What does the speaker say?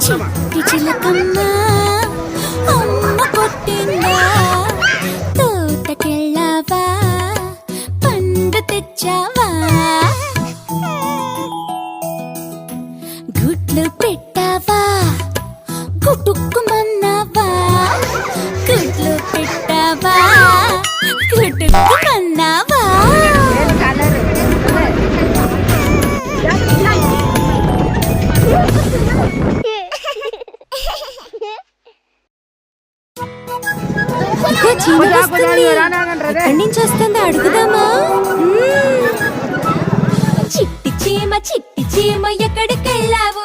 చిట్టి చిలకమ్మ అమ్మ కొట్టిందా, తోటకెళ్ళావా పండు తెచ్చావా, గుడ్లు పెట్టావా గుటుక్కుమన్నావా, గుడ్లు పెట్టావా గుటుక్కుమన్నావా. ఎక్కడి నుంచి వస్తుందో అడుగుదామా. చిట్టి చీమ ఎక్కడికెళ్ళావు,